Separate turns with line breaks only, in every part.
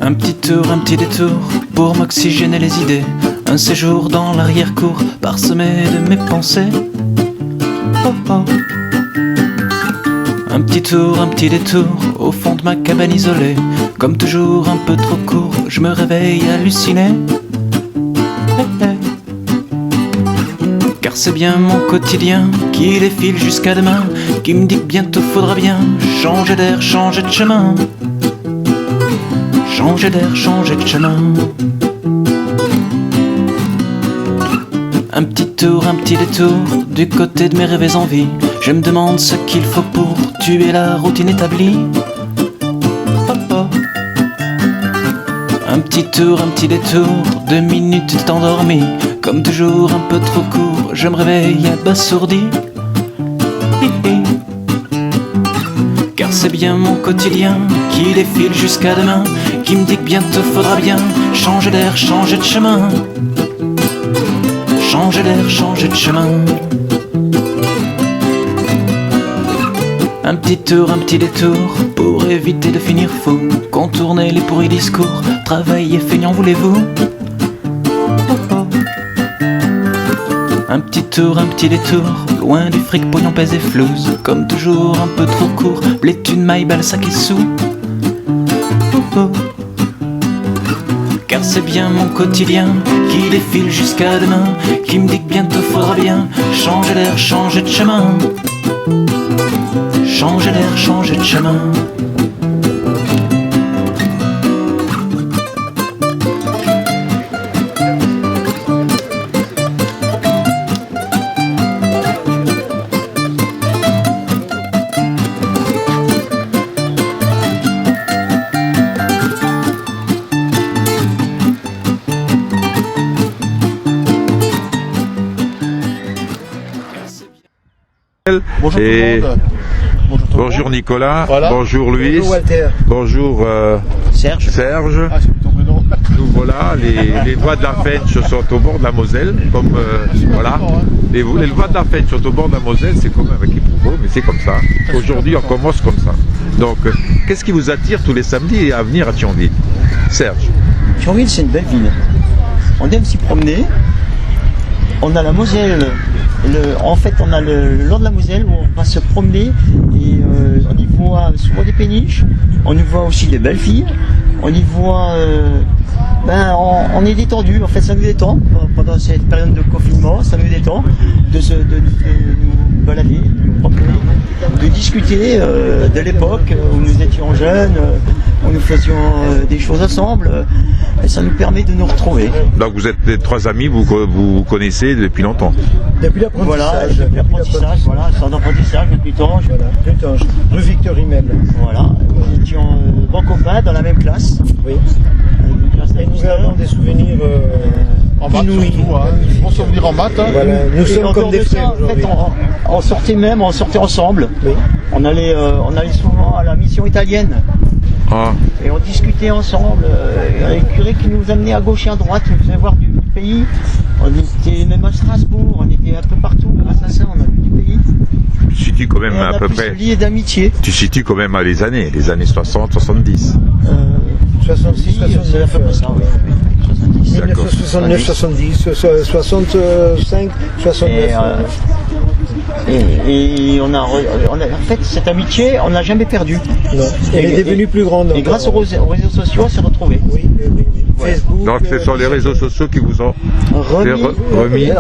Un petit tour, un petit détour pour m'oxygéner les idées. Un séjour dans l'arrière-cour parsemé de mes pensées. Oh oh. Un petit tour, un petit détour au fond de ma cabane isolée. Comme toujours un peu trop court, je me réveille halluciné. Hey, hey. Car c'est bien mon quotidien qui défile jusqu'à demain, qui me dit que bientôt faudra bien changer d'air, changer de chemin. Changer d'air, changer de chemin. Un petit tour, un petit détour du côté de mes rêves et envies. Je me demande ce qu'il faut pour tuer la routine établie. Oh oh. Un petit tour, un petit détour, 2 minutes endormi. Comme toujours un peu trop court, je me réveille abasourdi. Car c'est bien mon quotidien qui défile jusqu'à demain, qui me dit que bientôt faudra bien changer d'air, changer de chemin. Changer d'air, changer de chemin. Un petit tour, un petit détour pour éviter de finir fou. Contourner les pourris discours, travailler feignant voulez-vous. Oh oh. Un petit tour, un petit détour, loin du fric, pognon, pèse et flouze. Comme toujours un peu trop court, blé, thune, maille, balle, sac et sous. Oh oh. Car c'est bien mon quotidien qui défile jusqu'à demain, qui me dit que bientôt faudra bien changer d'air, changer de chemin. Changer d'air, changer de chemin.
Bonjour tout le monde.
Bonjour Nicolas,
voilà.
Bonjour Louis,
bonjour Walter,
bonjour
Serge.
Ah, c'est ton prénom. Donc voilà, les lois de la Fensch sont au bord de la Moselle, comme voilà. Les lois de la Fensch sont au bord de la Moselle, c'est comme avec Éprouveau, mais c'est comme ça. Aujourd'hui on commence comme ça. Donc qu'est-ce qui vous attire tous les samedis à venir à Thionville? Serge.
Thionville, c'est une belle ville. On aime s'y promener. On a la Moselle. En fait, on a le long de la Moselle où on va se promener et on y voit souvent des péniches, on y voit aussi des belles filles, on y voit, on est détendu, en fait ça nous détend pendant cette période de confinement, ça nous détend de nous balader, de nous promener, de discuter de l'époque où nous étions jeunes, où nous faisions des choses ensemble, et ça nous permet de nous retrouver.
Donc vous êtes les 3 amis, vous connaissez depuis longtemps.
Depuis l'apprentissage, voilà, c'est un apprentissage depuis Tange.
Voilà, Tange, rue Victory même.
Voilà, nous étions bons copains dans la même classe.
Oui. Et nous avons des souvenirs en maths surtout, hein. Bons souvenirs en maths. Hein. Voilà. Nous sommes comme des frères aujourd'hui.
En fait, on sortait ensemble. Oui. On allait souvent à la mission italienne.
Ah.
Et on discutait ensemble. Il y a les curés qui nous amenaient à gauche et à droite, nous faisaient voir du pays. On était même à Strasbourg, on était un peu partout. Grâce à ça, on a vu du pays.
Tu situes quand même à peu près.
Lié d'amitié.
Tu situes quand même à les années 60, 70.
66, 69.
C'est à peu près ça, oui.
1969, 70, 65, 69.
Et on a, en fait, cette amitié, on n'a jamais perdu.
Non. Elle est devenue plus grande.
Et grâce aux réseaux sociaux, on s'est retrouvés.
Oui. Facebook.
Donc ce sont les réseaux sociaux qui vous ont remis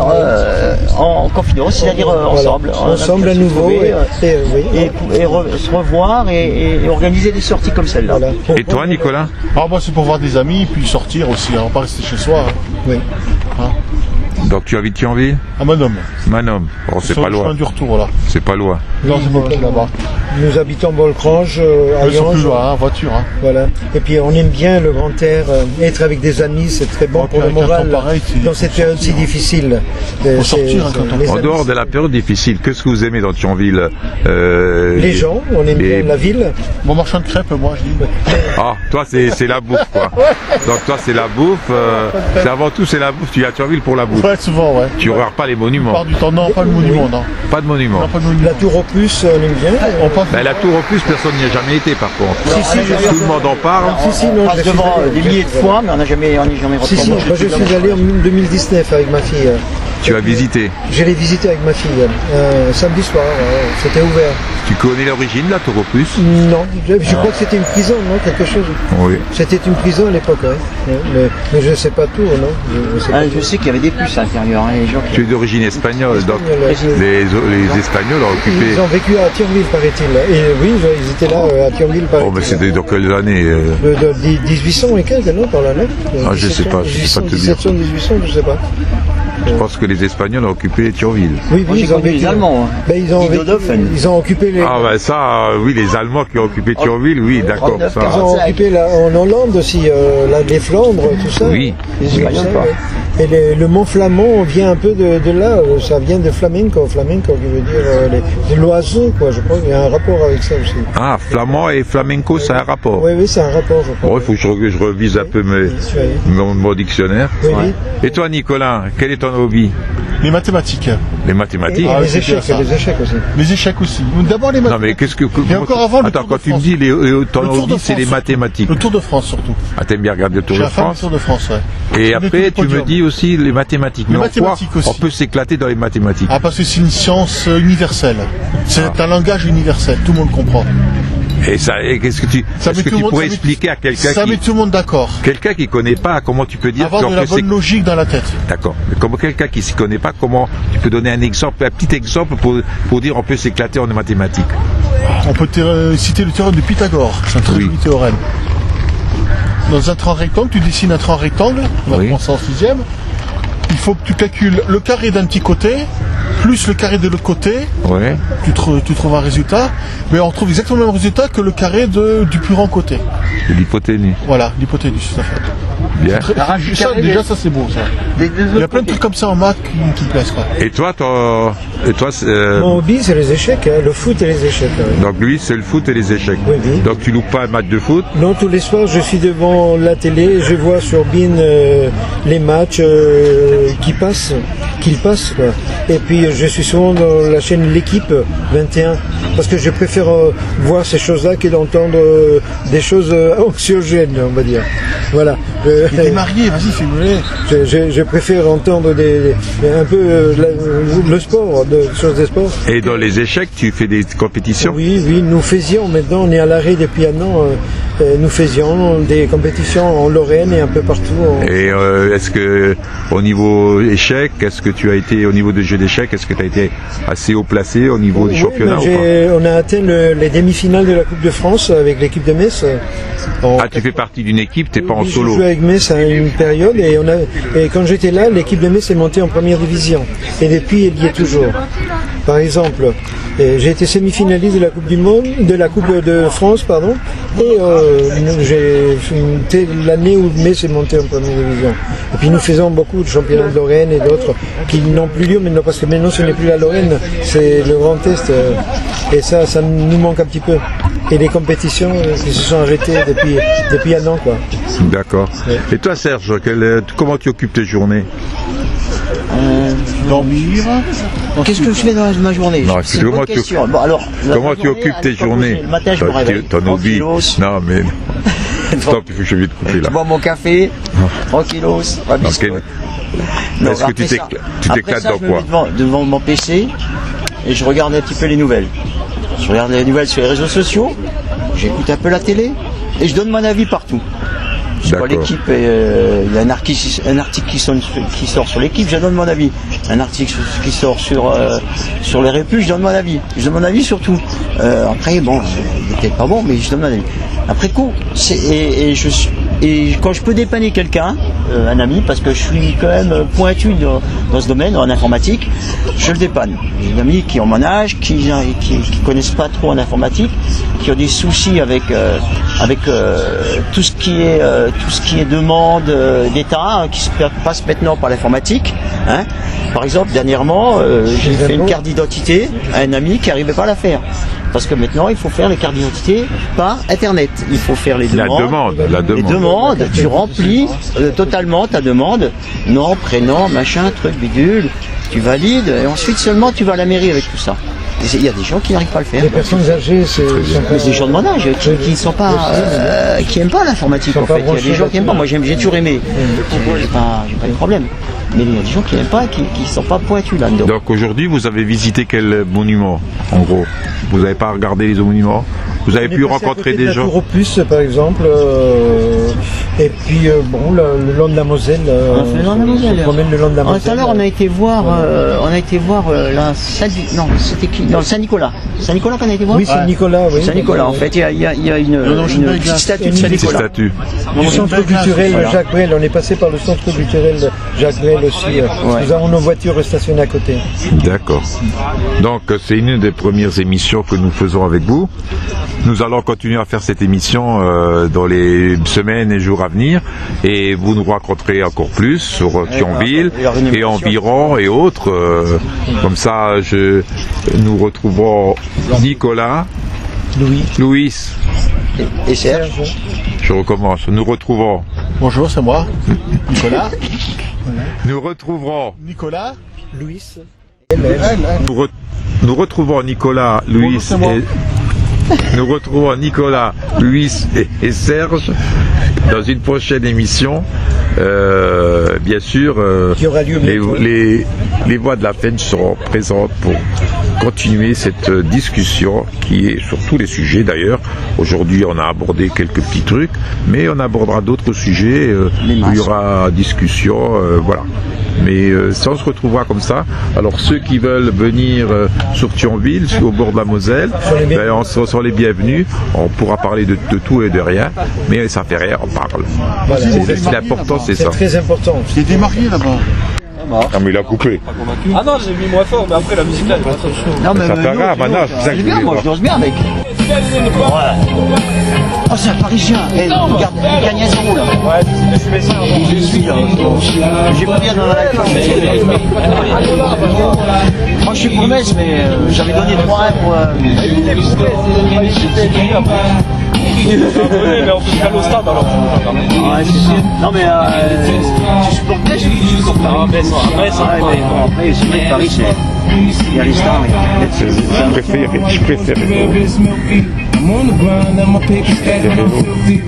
en confidence, c'est-à-dire ensemble.
Ensemble à nouveau. Et
se revoir et organiser des sorties comme celle-là.
Voilà.
Et toi Nicolas?
Moi c'est pour voir des amis, puis sortir aussi, on va pas rester chez soi. Hein.
Oui.
Hein.
Donc tu habites Thionville?
À Manom.
Manom. Oh, c'est pas loin.
Du retour, là.
C'est pas loin.
Non, c'est pas loin, c'est là-bas.
Nous habitons Bolcrange, à
Ils sont
Yange.
plus loin, hein, voiture. Hein.
Voilà. Et puis on aime bien le grand air, être avec des amis, c'est très bon pour le moral.
Pareil,
dans cette période si difficile.
Faut sortir hein, quand on
En dehors de la période difficile, qu'est-ce que vous aimez dans Thionville?
Les gens, on aime bien la ville.
Mon marchand de crêpes, moi je dis.
Ah, toi c'est la bouffe quoi. Donc toi c'est la bouffe. C'est avant tout c'est la bouffe. Tu es à Thionville pour la bouffe.
Ouais, souvent, ouais.
Tu regardes pas les
La
monuments.
plupart du temps, non, pas le monument, non.
Pas de monuments.
Non, pas de monument.
La tour Opus, on aime bien.
On passe.
Ben, la tour Opus, personne n'y a jamais été par contre.
Si,
Tout le monde en parle.
Si, non,
On
je
passe
suis
devant
allé.
des milliers de fois, mais on n'y est jamais
Si,
retourné.
moi je suis allé en 2019 avec ma fille.
Tu as visité.
Je l'ai visité avec ma fille samedi soir, c'était ouvert.
Tu connais l'origine de la tour Opus?
Non, je crois que c'était une prison, non, quelque chose.
Oui.
C'était une prison à l'époque, ouais. Mais je ne sais pas tout, non. Je sais pas tout.
Je sais qu'il y avait des puces à l'intérieur, hein, les gens qui...
Tu es d'origine espagnole, donc
Espagnol,
les Espagnols ont occupé.
Ils ont vécu à Thionville, paraît-il. Et oui, ils étaient là à Thionville,
Oh,
paraît-il.
mais c'était dans quelles années
De 1800 et quelques, non, par là, non.
Ah, je sais pas, je sais pas te dire.
1700, 1800, je sais pas.
Je pense que les Espagnols ont occupé Thionville.
Oui,
Moi, j'ai
ils ont
connu
vécu.
les Allemands. Hein.
Ben, ils ont occupé les.
Ah ben ça, oui, les Allemands qui ont occupé Thionville, oui, d'accord,
39,
ça.
Ils ont occupé en Hollande aussi, les Flandres, tout ça.
Oui.
Les
Espagnols,
Espagnols,
pas.
ouais. Et le mont flamand vient un peu de là, ça vient de flamenco qui veut dire l'oiseau, quoi. Je crois qu'il y a un rapport avec ça aussi.
Ah, flamand et flamenco, ça a un rapport.
Oui, c'est un rapport, je crois.
Bon, il faut que je revise un peu mon dictionnaire.
Oui, oui.
Et toi, Nicolas, quel est ton hobby?
Les mathématiques.
Les mathématiques.
Et
Ah,
les
c'est
échecs,
bien ça.
les échecs aussi.
Les échecs aussi. D'abord les
Non,
mathématiques.
mais qu'est-ce que.
Et encore avant le
Attends,
Tour
quand
de
tu me
France.
dis ton
Le Tour de
hobby, c'est les
France.
mathématiques.
Le Tour de France surtout.
Ah, t'aimes bien regarder le Tour
J'ai
de
la fin du
France.
Tour de France, ouais.
Et
Je
après,
fais
tu
le
me
podium.
dis aussi les mathématiques.
Les
Mais en
mathématiques
quoi
aussi.
on peut s'éclater dans les mathématiques?
Ah, parce que c'est une science universelle. C'est un langage universel, tout le monde comprend.
Et ça, et qu'est-ce que tu,
Ça
est-ce
met
que
tout
tu
le monde-
pourrais
ça met-
expliquer à quelqu'un
Ça met tout le monde d'accord.
qui connaît pas, comment tu peux dire
Avoir
qu'on
de la
peut
bonne logique dans la tête.
D'accord. Mais comme quelqu'un qui s'y connaît pas, comment tu peux donner un exemple, un petit exemple pour dire on peut s'éclater en mathématiques?
On peut citer le théorème de Pythagore. C'est un très
Oui.
joli théorème. Dans un train rectangle, tu dessines un train rectangle, on va
Oui.
commencer en 6e. Il faut que tu calcules le carré d'un petit côté, plus le carré de l'autre côté,
Ouais.
tu trouves un résultat, mais on trouve exactement le même résultat que le carré du plus grand côté.
De l'hypoténuse.
Voilà, l'hypoténuse, tout à fait.
Bien.
Ça, déjà, ça c'est beau, ça. Il y a plein de trucs comme ça en maths qui me plaisent, quoi.
Et toi,
Mon hobby, c'est les échecs, hein, le foot et les échecs. Ouais.
donc lui, c'est le foot et les échecs.
Oui, oui.
Donc tu loupes pas un match de foot.
Non, tous les soirs, je suis devant la télé, je vois sur BeIN les matchs qu'ils passent, quoi. Et puis, je suis souvent dans la chaîne L'équipe 21, parce que je préfère voir ces choses-là que d'entendre des choses anxiogènes, on va dire. Voilà.
Il est marié, vas-y, fais-le.
Je préfère entendre un peu le sport, des choses de sport.
Et dans les échecs, tu fais des compétitions.
Oui, nous faisions, maintenant on est à l'arrêt depuis un an, nous faisions des compétitions en Lorraine et un peu partout.
Et est-ce que au niveau échec, est-ce que tu as été au niveau des jeux d'échecs, est-ce que tu as été assez haut placé au niveau du
Oui,
championnat
mais
ou pas?
on a atteint les demi-finales de la Coupe de France avec l'équipe de Metz.
Ah, tu fais partie d'une équipe, t'es pas en
Oui,
solo.
Je jouais avec Metz à une période et quand j'étais là, l'équipe de Metz est montée en première division. Et depuis, elle y est toujours. Par exemple, j'ai été semi-finaliste de la Coupe du Monde, de la Coupe de France, pardon. Et c'était l'année où Metz est monté en première division. Et puis nous faisons beaucoup de championnats de Lorraine et d'autres qui n'ont plus lieu maintenant parce que maintenant ce n'est plus la Lorraine, c'est le Grand Est. Et ça nous manque un petit peu. Et les compétitions qui se sont arrêtées depuis un an, quoi.
D'accord. Et toi, Serge, comment tu occupes tes journées?
Dormir.
Qu'est-ce que je fais dans ma journée?
Non,
C'est une bonne
comment tu-
question. Bon, alors,
Comment tu occupes tes journées?
Le matin, je me réveille.
Ton hobby.
tranquillos.
Non, mais. Stop, il faut que je vais te couper là.
Je bois mon café, tranquillos, pas de
Donc,
biscuits.
est-ce que tu t'éclates dans
je me
quoi?
mets devant mon PC et je regarde un petit peu les nouvelles. Je regarde les nouvelles sur les réseaux sociaux, j'écoute un peu la télé et je donne mon avis partout. Je vois
D'accord.
l'équipe, il y a un article qui sort sur l'équipe, je donne mon avis. Un article qui sort sur les répus, je donne mon avis. Je donne mon avis sur tout. Après, bon, il est peut-être pas bon, mais je donne mon avis. Après coup, et quand je peux dépanner quelqu'un, un ami, parce que je suis quand même pointu dans ce domaine, en informatique, je le dépanne. J'ai des amis qui ont mon âge, qui connaissent pas trop en informatique, qui ont des soucis avec tout ce qui est demande d'État, qui se passe maintenant par l'informatique. Hein. Par exemple, dernièrement, j'ai fait une carte d'identité à un ami qui n'arrivait pas à la faire. Parce que maintenant, il faut faire les cartes d'identité par Internet. Il faut faire les
La
demandes.
demande.
Les demandes, tu remplis totalement ta demande, nom, prénom, machin, truc, bidule, tu valides, et ensuite seulement tu vas à la mairie avec tout ça. Il y a des gens qui n'arrivent pas à le faire.
Les personnes âgées, c'est
des gens de mon âge qui sont pas, qui aiment pas l'informatique en fait. Il y a des gens qui aiment pas. Moi j'ai toujours aimé. J'ai pas de problème. Mais il y a des gens qui n'aiment pas, qui sont pas pointus là-dedans.
Donc aujourd'hui, vous avez visité quel monument, en gros? Vous n'avez pas regardé les monuments? Vous avez pu rencontrer des gens?
Tour Opus, par exemple, et puis bon, le long de la Moselle.
On fait le long de la Moselle.
On promène le long de la Moselle.
Tout à l'heure, on a été voir la non, c'était qui? Non, Saint-Nicolas. Saint-Nicolas qu'on a été voir?
Oui, Saint-Nicolas, oui.
Saint-Nicolas, en fait, il y a une petite statue de Saint-Nicolas.
Statue.
Du centre culturel Jacques Brel, on est passé par le centre culturel Jacques Brel aussi. Nous avons nos voitures stationnées à côté.
D'accord. Donc c'est une des premières émissions que nous faisons avec vous. Nous allons continuer à faire cette émission dans les semaines et jours à venir, et vous nous raconterez encore plus sur Thionville et environ et autres. Comme ça, nous retrouverons Nicolas, Louis
et Serge.
Je recommence. Nous retrouvons.
Bonjour, c'est moi, Nicolas.
Nous retrouverons
Nicolas.
Louis.
Nous retrouvons Nicolas, Louis et nous retrouvons Nicolas, Louis et Serge dans une prochaine émission. Bien sûr,
qui aura lieu
les voix de la FEN seront présentes pour continuer cette discussion qui est sur tous les sujets d'ailleurs. Aujourd'hui, on a abordé quelques petits trucs, mais on abordera d'autres sujets où il y aura discussion, voilà. Mais ça, on se retrouvera comme ça. Alors ceux qui veulent venir sur Thionville, au bord de la Moselle, on sont les bienvenus. On pourra parler de tout et de rien, mais ça fait rien, on parle.
Voilà.
L'important, c'est ça.
C'est très important.
Il est démarqué là-bas.
Ah mais il a coupé.
Ah non, j'ai mis moins fort, mais après la musique là, elle est pas trop chaud.
Non, mais
Ça fait grave, maintenant, c'est ça que je
bien,
voulais
moi
voir.
je danse bien, mec. Oh, c'est un Parisien. Regarde, il gagne 1-0 là.
Ouais, je suis médecin.
Je suis là. J'ai pas bien dans la live. Moi je suis pour Metz, mais j'avais donné 3-1 pour.
Mais on peut se caler au stade alors.
Ouais, c'est sûr. Non, mais tu supportes Metz ou tu supportes Paris?
Après,
c'est vrai que Paris, il y a les stars, mais
Je préfère.
I'm on the grind, now my paper stacking, I'm filthy.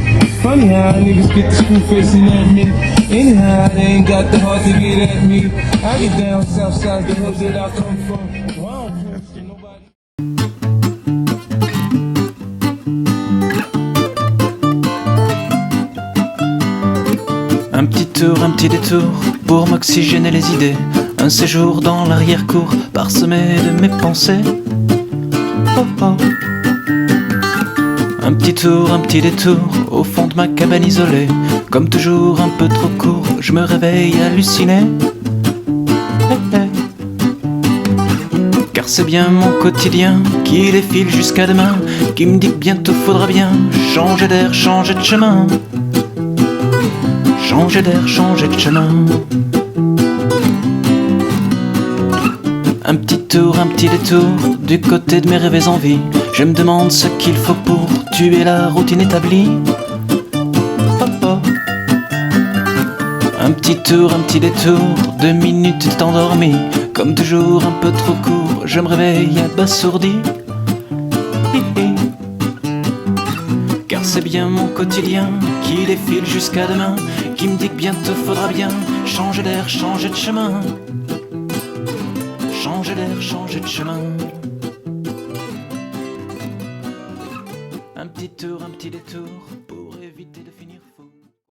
Funny how niggas get the screw facing at me. Anyhow, they ain't got the heart to get at me. I get down south side, the hood that I come from. Wow, nobody.
Un petit tour, un petit détour pour m'oxygéner les idées. Un séjour dans l'arrière-cour parsemé de mes pensées. Oh oh. Un petit tour, un petit détour au fond de ma cabane isolée. Comme toujours un peu trop court, je me réveille halluciné. Hey, hey. Car c'est bien mon quotidien qui défile jusqu'à demain, qui me dit que bientôt faudra bien changer d'air, changer de chemin. Changer d'air, changer de chemin. Un petit tour, un petit détour du côté de mes rêves et envies. Je me demande ce qu'il faut pour tuer la routine établie. Oh oh. Un petit tour, un petit détour, 2 minutes endormi. Comme toujours un peu trop court, je me réveille abasourdi. Hi hi. Car c'est bien mon quotidien qui défile jusqu'à demain, qui me dit que bientôt faudra bien changer d'air, changer de chemin. Changer d'air, changer de chemin. Un petit tour, un petit détour pour éviter de finir.